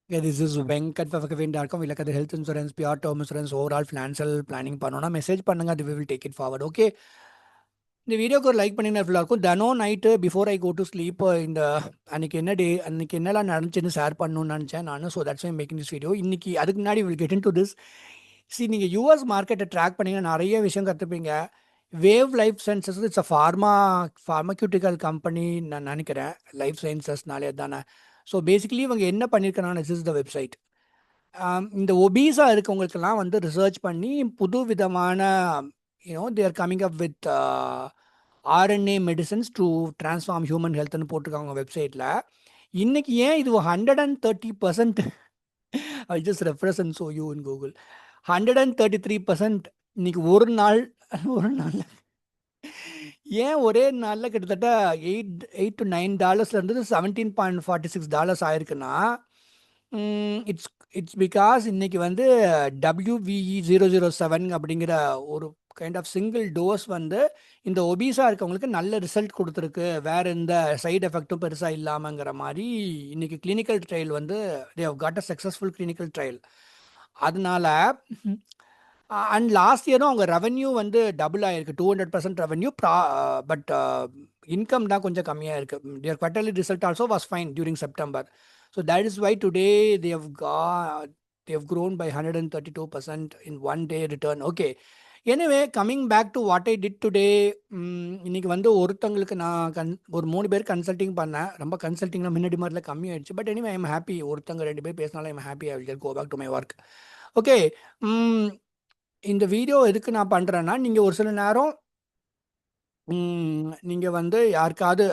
Yeah, this is venkat.com. We look at the health insurance, pure term insurance, overall financial planning பண்ணோம்னா message பண்ணுங்க. We will take it forward. Okay. இந்த வீடியோக்கு ஒரு like பண்ணிங்கன்னா ஃபுல்லாக இருக்கும். தினம் night before I go to sleep இந்த அன்னைக்கு என்ன டே அன்னைக்கு என்னெல்லாம் நடந்துச்சுன்னு ஷேர் பண்ணணும்னு நினச்சேன் நான். So that's why making this video. இன்னைக்கு அதுக்கு முன்னாடி will get in to this. நீங்கள் யூஎஸ் மார்க்கெட்டை ட்ராக் பண்ணீங்கன்னா நிறைய விஷயம் கற்றுப்பீங்க. Wave life sciences it's a pharmaceutical company நான் நினைக்கிறேன். லைஃப் சயின்சஸ்னாலே தானே. ஸோ பேசிக்கலி இவங்க என்ன பண்ணியிருக்காங்கன்னா திஸ் இஸ் த வெப்சைட். இந்த ஒபீஸா இருக்கவங்களுக்கெல்லாம் வந்து ரிசர்ச் பண்ணி புது விதமான there coming up with RNA medicines to transform human ஹெல்த்னு போட்டிருக்காங்க வெப்சைட்டில். இன்னைக்கு ஏன் இது 130%? I just refreshing so you in Google. 133% இன்னைக்கு ஒரு நாள் ஏன் ஒரே நாளில் கிட்டத்தட்ட $8 to $9 இருந்தது $17.46 ஆயிருக்குன்னா, இட்ஸ் இட்ஸ் பிகாஸ் இன்னைக்கு வந்து WVE007 அப்படிங்கிற ஒரு கைண்ட் ஆஃப் சிங்கிள் டோஸ் வந்து இந்த ஒபீஸாக இருக்கவங்களுக்கு நல்ல ரிசல்ட் கொடுத்துருக்கு, வேற எந்த சைடு எஃபெக்டும் பெருசாக இல்லாமங்கிற மாதிரி இன்னைக்கு கிளினிக்கல் ட்ரையல் வந்து they have got a successful clinical trial. அதனால அண்ட் லாஸ்ட் இயரும் அவங்க ரெவன்யூ வந்து டபுள் ஆயிருக்கு, 200% ரெவன்யூ. பட் இன்கம் தான் கொஞ்சம் கம்மியாக இருக்கு. Their quarterly result also was fine during September. So that is why today they have grown by 132% in one day return. Okay. Anyway coming back to what I did today. இன்னைக்கு வந்து ஒருத்தங்களுக்கு நான் ஒரு 3 பேர் கன்சல்டிங் பண்ணேன். ரொம்ப கன்சல்டிங்லாம் முன்னாடி மாதிரிலாம் கம்மியாயிடுச்சு. But anyway I'm happy. ஒருத்தங்க 2 பேர் பேசினாலும் I'm happy. I will go back to my work. Okay. இந்த வீடியோ எதுக்கு நான் பண்ணுறேன்னா, நீங்கள் ஒரு சில நேரம் நீங்கள் வந்து யாருக்காவது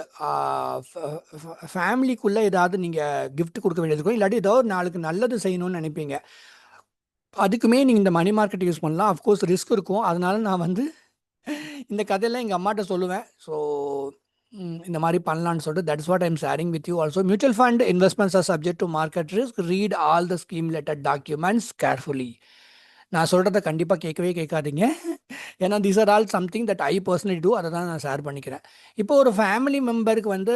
ஃபேமிலிக்குள்ளே ஏதாவது நீங்கள் கிஃப்ட் கொடுக்க வேண்டியது இருக்கும், இல்லாட்டி ஏதோ ஒரு நாளுக்கு நல்லது செய்யணும்னு நினைப்பீங்க. அதுக்குமே நீங்கள் இந்த மணி மார்க்கெட் யூஸ் பண்ணலாம். அஃப்கோர்ஸ் ரிஸ்க் இருக்கும். அதனால நான் வந்து இந்த கதையெல்லாம் எங்கள் அம்மாட்ட சொல்லுவேன். ஸோ இந்த மாதிரி பண்ணலான்னு சொல்லிட்டு that's what I'm sharing with you also. Mutual fund investments are subject to market risk. Read all the scheme letter documents carefully. நான் சொல்கிறத கண்டிப்பாக கேட்கவே கேட்காதீங்க. ஏன்னா these are all something that I personally do. அதை தான் நான் ஷேர் பண்ணிக்கிறேன். இப்போ ஒரு ஃபேமிலி மெம்பருக்கு வந்து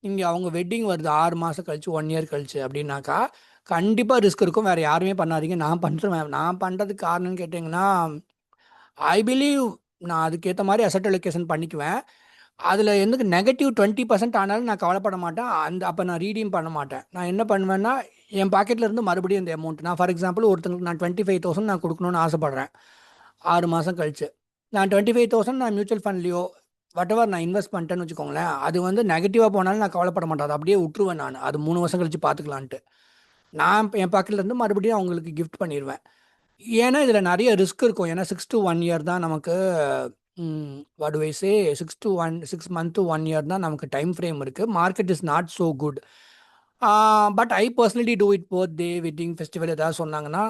இங்கே அவங்க வெட்டிங் வருது 6 மாதம் கழிச்சு, 1 இயர் கழிச்சு அப்படின்னாக்கா கண்டிப்பாக ரிஸ்க் இருக்கும். வேறு யாருமே பண்ணாதீங்க. நான் பண்ணுறேன். நான் பண்ணுறதுக்கு காரணம்னு கேட்டிங்கன்னா, ஐ பிலீவ் நான் அதுக்கேற்ற மாதிரி அசட் அலோகேஷன் பண்ணிக்குவேன். அதில் எனக்கு நெகட்டிவ் 20% ஆனாலும் நான் கவலைப்பட மாட்டேன். அப்போ நான் ரீடீம் பண்ண மாட்டேன். நான் என்ன பண்ணுவேன்னா, என் பாக்கெட்டில் இருந்து மறுபடியும் இந்த அமௌண்ட் நான் ஃபார் எக்ஸாம்பிள் ஒருத்தங்களுக்கு நான் 25,000 நான் கொடுக்கணும்னு ஆசைப்பட்றேன் 6 மாதம் கழிச்சு. நான் 25,000 நான் மியூச்சுவல் ஃபண்ட்லையோ whatever நான் இன்வெஸ்ட் பண்ணிட்டேன்னு வச்சுக்கோங்களேன், அது வந்து நெகட்டிவாக போனாலும் நான் கவலைப்பட மாட்டேன். அதை அப்படியே விட்டுருவேன். நான் அது 3 வருஷம் கழிச்சு பார்த்துக்கலான்ட்டு நான் என் பாக்கெட்ல இருந்து மறுபடியும் அவங்களுக்கு கிஃப்ட் பண்ணிடுவேன். ஏன்னா இதில் நிறைய ரிஸ்க் இருக்கும். ஏன்னா 6 to 1 இயர் தான் நமக்கு what to I say 6 month to 1 year தான் நமக்கு டைம் ஃப்ரேம் இருக்குது. Market is not so good. But I personally do it birthday wedding festival ஏதாவது சொன்னாங்கன்னா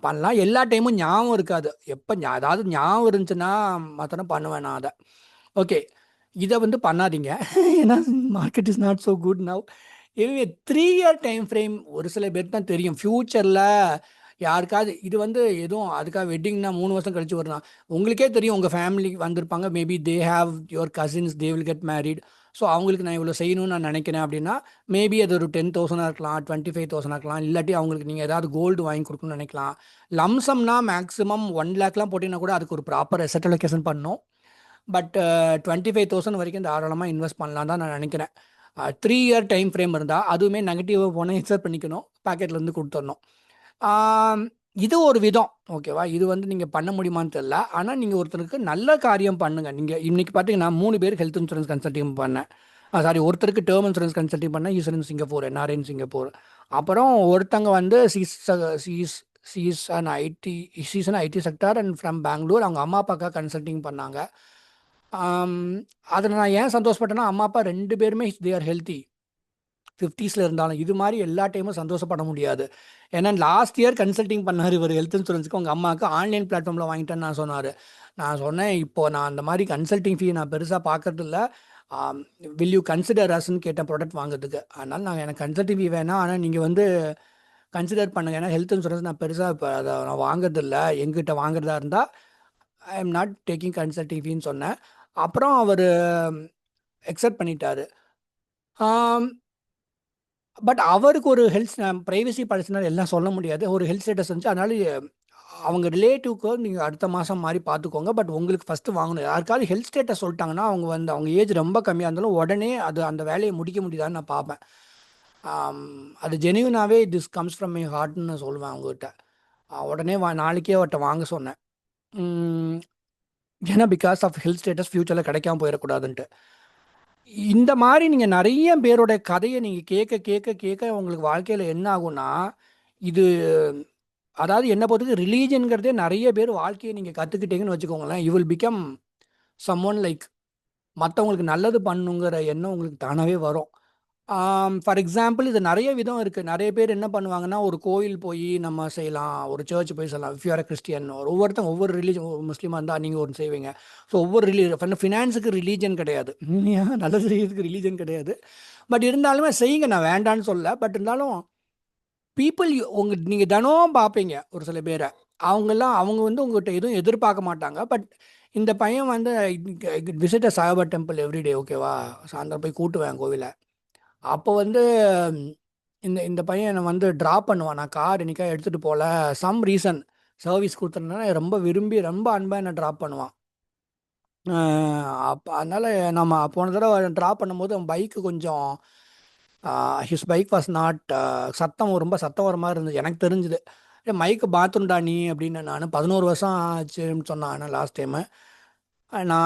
பண்ணலாம். எல்லா டைமும் ஞாபகம் இருக்காது. எப்போ அதாவது ஞாபகம் இருந்துச்சுன்னா மாத்திரம் பண்ணுவேன் நான் அதை. ஓகே. இதை வந்து பண்ணாதீங்க. ஏன்னா market is not so good now. எனவே 3 இயர் டைம் ஃப்ரேம் ஒரு சில பேருக்கு தான் தெரியும். ஃப்யூச்சரில் யாருக்காவது இது வந்து எதுவும் அதுக்காக வெட்டிங்னா 3 வருஷம் கழிச்சு வரலாம். உங்களுக்கே தெரியும், உங்கள் ஃபேமிலி வந்திருப்பாங்க. Maybe they have your cousins, they will get married. So அவங்களுக்கு நான் இவ்வளோ செய்யணும்னு நான் நினைக்கிறேன் அப்படின்னா மேபி அது ஒரு 10,000 இருக்கலாம், 25,000 இருக்கலாம். இல்லாட்டி அவங்களுக்கு நீங்கள் ஏதாவது கோல்டு வாங்கி கொடுக்கணும்னு நினைக்கலாம். லம்சம்னா மேக்ஸிமம் 1 lakhலாம் போட்டிங்கன்னா கூட அதுக்கு ஒரு ப்ராப்பர் அசெட் அலோகேஷன் பண்ணணும். பட் 25,000 வரைக்கும் தாராளமாக இன்வெஸ்ட் பண்ணலாம் தான் நான் நினைக்கிறேன். 3 இயர் டைம் ஃப்ரேம் இருந்தால், அதுவுமே நெகட்டிவாக போனால் எக்ஸப்ட் பண்ணிக்கணும், பேக்கெட்லேருந்து கொடுத்துடணும். இது ஒரு விதம். ஓகேவா? இது வந்து நீங்கள் பண்ண முடியுமான்னு தெரியல. ஆனால் நீங்கள் ஒருத்தருக்கு நல்ல காரியம் பண்ணுங்கள். நீங்கள் இன்னைக்கு பார்த்தீங்கன்னா 3 பேருக்கு ஹெல்த் இன்சூரன்ஸ் கன்சல்டிங் பண்ணேன். சாரி, ஒருத்தருக்கு டேர்ம் இன்சூரன்ஸ் கன்சல்டிங் பண்ணேன். Is in Singapore, NRI in Singapore. அப்புறம் ஒருத்தங்க வந்து she's an IT sector and from Bangalore. அவங்க அம்மா அப்பாக்காக கன்சல்டிங் பண்ணாங்க. அதில் நான் ஏன் சந்தோஷப்பட்டேன்னா, அம்மா அப்பா 2 பேருமே தே ஆர் ஹெல்த்தி, 50ஸ்ல இருந்தாலும். இது மாதிரி எல்லா டைமும் சந்தோஷப்பட முடியாது. ஏன்னா லாஸ்ட் இயர் கன்சல்டிங் பண்ணார் இவர் ஹெல்த் இன்சூரன்ஸுக்கு. உங்கள் அம்மாவுக்கு ஆன்லைன் பிளாட்ஃபார்மில் வாங்கிட்டேன்னு நான் சொன்னார். நான் சொன்னேன், இப்போது நான் அந்த மாதிரி கன்சல்டிங் ஃபீ நான் பெருசாக பார்க்கறது இல்லை. வில் யூ கன்சிடர் அஸ்ன்னு கேட்டேன் ப்ராடக்ட் வாங்குறதுக்கு. அதனால் நான் எனக்கு கன்சல்டிங் ஃபீ வேணாம், ஆனால் நீங்கள் வந்து கன்சிடர் பண்ணுங்க. ஏன்னா ஹெல்த் இன்சூரன்ஸ் நான் பெருசாக இப்போ அதை நான் வாங்குறதில்ல. எங்கிட்ட வாங்குறதா இருந்தால் I am not taking consulting ஃபீன்னு சொன்னேன். அப்புறம் அவர் அக்செப்ட் பண்ணிட்டாரு. பட் அவருக்கு ஒரு ஹெல்த் ப்ரைவசி பாலிசினால எல்லாம் சொல்ல முடியாது. ஒரு ஹெல்த் ஸ்டேட்டஸ் இருந்துச்சு. அதனால அவங்க ரிலேட்டிவ்க்கு நீங்கள் அடுத்த மாதம் மாதிரி பார்த்துக்கோங்க. பட் உங்களுக்கு ஃபஸ்ட்டு வாங்கணும். யாருக்காவது ஹெல்த் ஸ்டேட்டஸ் சொல்லிட்டாங்கன்னா அவங்க வந்து அவங்க ஏஜ் ரொம்ப கம்மியாக இருந்தாலும் உடனே அது அந்த வேலையை முடிக்க முடியுதான்னு நான் பார்ப்பேன். அது ஜெனியூனாகவே திஸ் கம்ஸ் ஃப்ரம் மை ஹார்ட்னு சொல்லுவேன் அவங்ககிட்ட. உடனே நாளைக்கே அவர்கிட்ட வாங்க சொன்னேன். ஏன்னா பிகாஸ் ஆஃப் ஹெல்த் ஸ்டேட்டஸ் ஃப்யூச்சரில் கிடைக்காம போயிடக்கூடாதுன்ட்டு. இந்த மாதிரி நீங்கள் நிறைய பேரோட கதையை நீங்கள் கேட்க கேட்க கேட்க உங்களுக்கு வாழ்க்கையில் என்ன ஆகும்னா, இது அதாவது என்ன பொறுத்தவரைக்கும் ரிலீஜன்கிறதே நிறைய பேர் வாழ்க்கையை நீங்கள் கற்றுக்கிட்டீங்கன்னு வச்சுக்கோங்களேன், you will become someone like மற்றவங்களுக்கு நல்லது பண்ணுங்கிற எண்ணம் உங்களுக்கு தானாகவே வரும். ஃபார் எக்ஸாம்பிள் இது நிறைய விதம் இருக்குது. நிறைய பேர் என்ன பண்ணுவாங்கன்னா, ஒரு கோயில் போய் நம்ம செய்யலாம், ஒரு சர்ச் போய் செய்யலாம். இஃப் யூ ஆர் கிறிஸ்டியன், ஒவ்வொருத்தங்க ஒவ்வொரு ரிலீஜன், முஸ்லீமாக இருந்தால் நீங்கள் ஒன்று செய்வீங்க. ஸோ ஒவ்வொரு ஃபினான்ஸுக்கு ரிலீஜன் கிடையாது, நல்லது செய்யறதுக்கு ரிலீஜன் கிடையாது. பட் இருந்தாலுமே செய்யுங்க, நான் வேண்டான்னு சொல்ல. பட் இருந்தாலும் பீப்புள் நீங்கள் தினம் பார்ப்பீங்க ஒரு சில பேரை. அவங்க வந்து உங்கள்கிட்ட எதுவும் எதிர்பார்க்க மாட்டாங்க. பட் இந்த பையன் வந்து visit a Saibaba temple everyday, ஓகேவா, சாயந்தரம் போய் கூட்டுவேன் கோவிலை. அப்போ வந்து இந்த இந்த பையன் என்னை வந்து ட்ராப் பண்ணுவான். நான் கார் இன்னைக்கா எடுத்துகிட்டு போகல, சம் ரீசன் சர்வீஸ் கொடுத்துருந்தேன்னா ரொம்ப விரும்பி ரொம்ப அன்பாக என்னை ட்ராப் பண்ணுவான். அப்போ அதனால் நம்ம போன தடவை ட்ராப் பண்ணும்போது அவன் பைக்கு கொஞ்சம் ஹிஸ் பைக் வாஸ் நாட் சத்தம் ரொம்ப சத்தம் வர மாதிரி இருந்தது. எனக்கு தெரிஞ்சுது. மைக்கு பாத்ரூம்டா நீ அப்படின்னு. நான் 11 வருஷம் ஆச்சுன்னு சொன்னான். ஆனால் லாஸ்ட் டைமு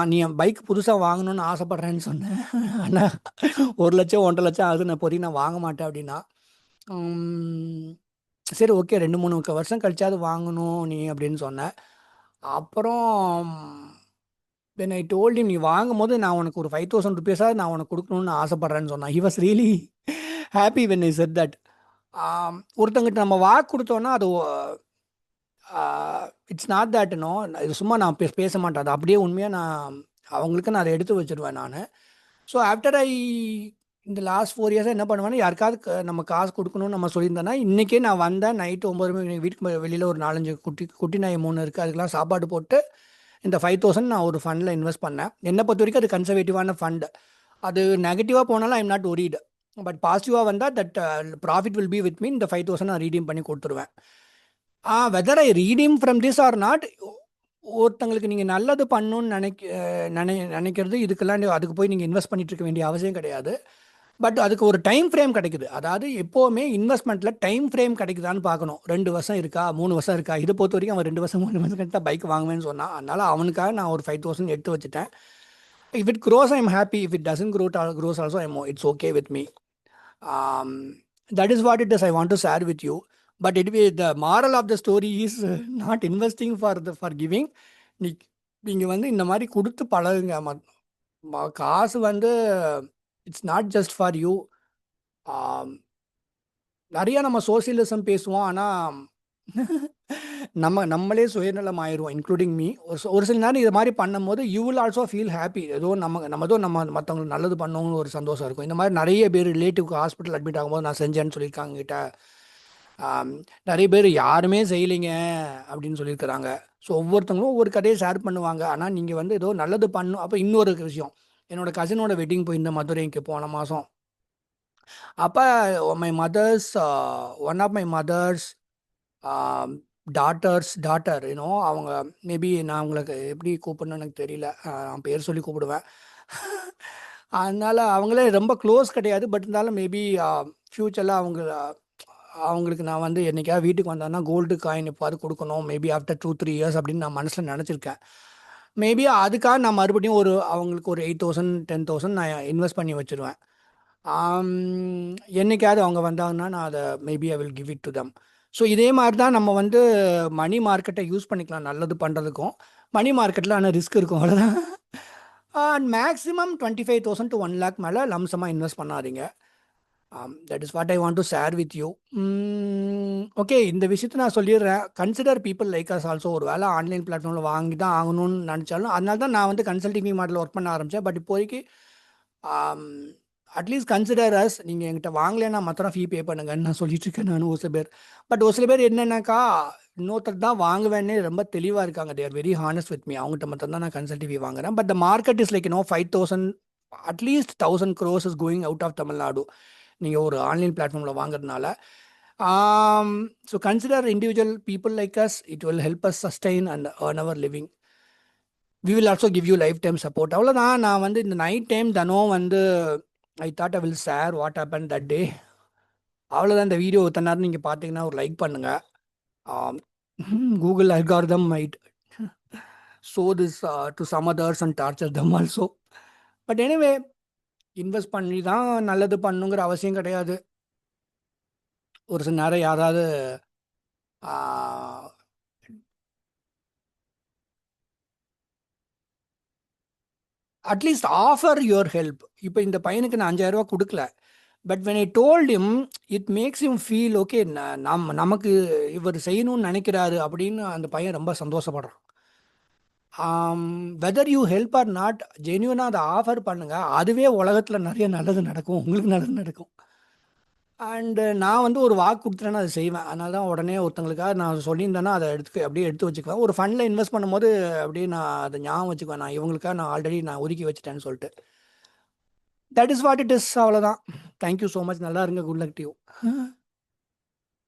நீ என் பைக் புதுசாக வாங்கணும்னு ஆசைப்பட்றேன்னு சொன்னேன். ஆனால் 1 லட்சம் 1.5 லட்சம் ஆகுது, நான் இப்போதைக்கு நான் வாங்க மாட்டேன் அப்படின்னா. சரி ஓகே, 2-3 வருஷம் கழிச்சாவது வாங்கணும் நீ அப்படின்னு சொன்னேன். அப்புறம் when I told him, நீ வாங்கும் போது நான் உனக்கு ஒரு 5,000 ருபீஸாக நான் உனக்கு கொடுக்கணும்னு ஆசைப்பட்றேன்னு சொன்னான். He was really happy when I set that. ஒருத்தங்கிட்ட நம்ம வாக்கு கொடுத்தோன்னா அது இட்ஸ் நாட் தட் நோ, இது சும்மா நான் பேச மாட்டேன், அது அப்படியே உண்மையாக நான் அவங்களுக்கு நான் அதை எடுத்து வச்சுருவேன் நான். ஸோ ஆஃப்டர் இந்த லாஸ்ட் 4 இயர்ஸாக என்ன பண்ணுவேன்னா, யாருக்காவது நம்ம காசு கொடுக்கணும்னு நம்ம சொல்லியிருந்தேன்னா, இன்றைக்கே நான் வந்தேன் நைட்டு 9 மணி வீட்டுக்கு வெளியில் ஒரு 4-5 குட்டி நாய் 3 இருக்குது, அதுக்கெலாம் சாப்பாடு போட்டு இந்த 5,000 நான் ஒரு ஃபண்டில் இன்வெஸ்ட் பண்ணேன். என்னை பொறுத்த வரைக்கும் அது கன்சர்வேட்டிவான ஃபண்டு. அது நெகட்டிவாக போனாலும் ஐம் நாட் ஒரீடு. பட் பாசிட்டிவாக வந்தால் that profit will be with me. இந்த 5,000 நான் ரீடீம் பண்ணி கொடுத்துருவேன். Whether I redeem from this or not, ஒருத்தங்களுக்கு நீங்கள் நல்லது பண்ணணும்னு நினைக்கிறது இதுக்கெல்லாம் அதுக்கு போய் நீங்கள் இன்வெஸ்ட் பண்ணிட்டு இருக்க வேண்டிய அவசியம் கிடையாது. பட் அதுக்கு ஒரு டைம் ஃப்ரேம் கிடைக்குது. அதாவது எப்போவுமே இன்வெஸ்ட்மெண்ட்டில் டைம் ஃப்ரேம் கிடைக்குதான்னு பார்க்கணும். 2 வருஷம் இருக்கா, 3 வருஷம் இருக்கா. இதை பொறுத்த வரைக்கும் அவன் 2 வருஷம் 3 வருஷம் கழித்து தான் பைக் வாங்குவேன்னு சொன்னான். அதனால் அவனுக்காக நான் ஒரு 5,000 எடுத்து வச்சுட்டேன். If it grows I am happy, if it doesn't grows also it's okay with me. That is what it is I want to share with you. But the moral of the story is not investing for giving. நீங்கள் வந்து இந்த மாதிரி கொடுத்து பழகுங்க. காசு வந்து it's not just for you. நிறையா நம்ம சோசியலிசம் பேசுவோம், ஆனால் நம்மளே சுயநலம் ஆயிடுவோம், இன்க்ளூடிங் மீ. ஒரு சில நேரம் இது மாதிரி பண்ணும்போது you will also feel happy. ஏதோ நம்ம மற்றவங்களுக்கு நல்லது பண்ணவங்களும் ஒரு சந்தோஷம் இருக்கும். இந்த மாதிரி நிறைய பேர் ரிலேட்டிவ்க்கு ஹாஸ்பிட்டல் அட்மிட் ஆகும்போது நான் செஞ்சேன்னு சொல்லியிருக்காங்க கிட்ட. நிறைய பேர் யாருமே செய்யலைங்க அப்படின்னு சொல்லியிருக்கிறாங்க. ஸோ ஒவ்வொருத்தவங்களும் ஒவ்வொரு கதையை ஷேர் பண்ணுவாங்க. ஆனால் நீங்கள் வந்து ஏதோ நல்லது பண்ணணும். அப்போ இன்னொரு விஷயம், என்னோட கசினோட வெட்டிங் போயிருந்த மதுரைக்கு போன மாதம். அப்போ my mother's one of my mother's daughter அவங்க மேபி நான் அவங்களுக்கு எப்படி கூப்பிடணும்னு எனக்கு தெரியல, நான் பேர் சொல்லி கூப்பிடுவேன். அதனால் அவங்களே ரொம்ப க்ளோஸ் கிடையாது. பட் இருந்தாலும் மேபி ஃப்யூச்சரில் அவங்களுக்கு நான் வந்து என்றைக்காவது வீட்டுக்கு வந்தேன்னா கோல்டு காயின் எப்பாவது கொடுக்கணும், மேபி ஆஃப்டர் 2-3 இயர்ஸ் அப்படின்னு நான் மனசில் நினச்சிருக்கேன். மேபி அதுக்காக நான் மறுபடியும் அவங்களுக்கு ஒரு 8,000 10,000 நான் இன்வெஸ்ட் பண்ணி வச்சுருவேன். என்னைக்காவது அவங்க வந்தாங்கன்னா நான் அதை maybe I will give it to them. So இதே மாதிரி தான் நம்ம வந்து மணி மார்க்கெட்டை யூஸ் பண்ணிக்கலாம் நல்லது பண்ணுறதுக்கும். மணி மார்க்கெட்டில் ஆனால் ரிஸ்க் இருக்கும், அவ்வளோதான். மேக்ஸிமம் 25,000 to 1 lakh மேலே லம்சமாக இன்வெஸ்ட் பண்ணாதீங்க. That is what I want to share with you. Okay, இந்த விஷயத்தை நான் சொல்லிடுறேன். Consider people like us also. ஒரு வேலை ஆன்லைன் பிளாட்ஃபார்மில் வாங்கி தான் ஆகணும்னு நினச்சாலும், அதனால தான் நான் வந்து கன்சல்டிங் மாடலில் ஒர்க் பண்ண ஆரம்பித்தேன். பட் இப்போதைக்கு அட்லீஸ்ட் கன்சிடர் அஸ். நீங்கள் என்கிட்ட வாங்கலைன்னா மாத்திரம் ஃபீ பே பண்ணுங்கன்னு நான் சொல்லிட்டு இருக்கேன் நான் ஒரு சில பேர். பட் ஒரு சில பேர் என்னென்னாக்கா, இன்னொருத்தர் தான் வாங்குவேன்னு ரொம்ப தெளிவாக இருக்காங்க. They are very honest with me. அவங்ககிட்ட மட்டும் தான் நான் கன்சல்டிங் ஃபீ வாங்குறேன். But the market is like 5,000 at least 1,000 crores is going out of Tamil Nadu. நீங்கள் ஒரு ஆன்லைன் பிளாட்ஃபார்மில் வாங்குறதுனால. So consider individual people like us, it will help us sustain and earn our living. We will also give you life time support. அவ்வளோதான். நான் வந்து இந்த night time தினம் வந்து I thought I will share what happen that day. அவ்வளோதான். இந்த video இத்தனை நேரம் நீங்கள் பார்த்தீங்கன்னா ஒரு லைக் பண்ணுங்கள். Google algorithm might show this to some others and torture them also. But anyway, invest பண்ணி தான் நல்லது பண்ணுங்கிற அவசியம் கிடையாது. ஒரு சில நேரம் யாராவது அட்லீஸ்ட் ஆஃபர் யுவர் ஹெல்ப். இப்போ இந்த பையனுக்கு நான் 5,000 ரூபா கொடுக்கல. But when I told him, it makes him feel okay, நமக்கு இவர் செய்யணும்னு நினைக்கிறாரு அப்படின்னு அந்த பையன் ரொம்ப சந்தோஷப்படுறான். Whether you help or not, ஜென்யூனாக அதை ஆஃபர் பண்ணுங்கள். அதுவே உலகத்தில் நிறைய நல்லது நடக்கும், உங்களுக்கு நல்லது நடக்கும். அண்டு நான் வந்து ஒரு வாக்கு கொடுத்துட்டேன்னா அதை செய்வேன். அதனால தான் உடனே ஒருத்தங்களுக்காக நான் சொல்லியிருந்தேன்னா அதை அப்படியே எடுத்து வச்சுக்குவேன். ஒரு ஃபண்டில் இன்வெஸ்ட் பண்ணும்போது அப்படியே நான் அதை ஞாபகம் வச்சுக்குவேன். நான் இவங்களுக்காக நான் ஆல்ரெடி ஒதுக்கி வச்சுட்டேன்னு சொல்லிட்டு. That is what it is. அவ்வளோதான். Thank you so much. நல்லா இருங்க. Good luck to you.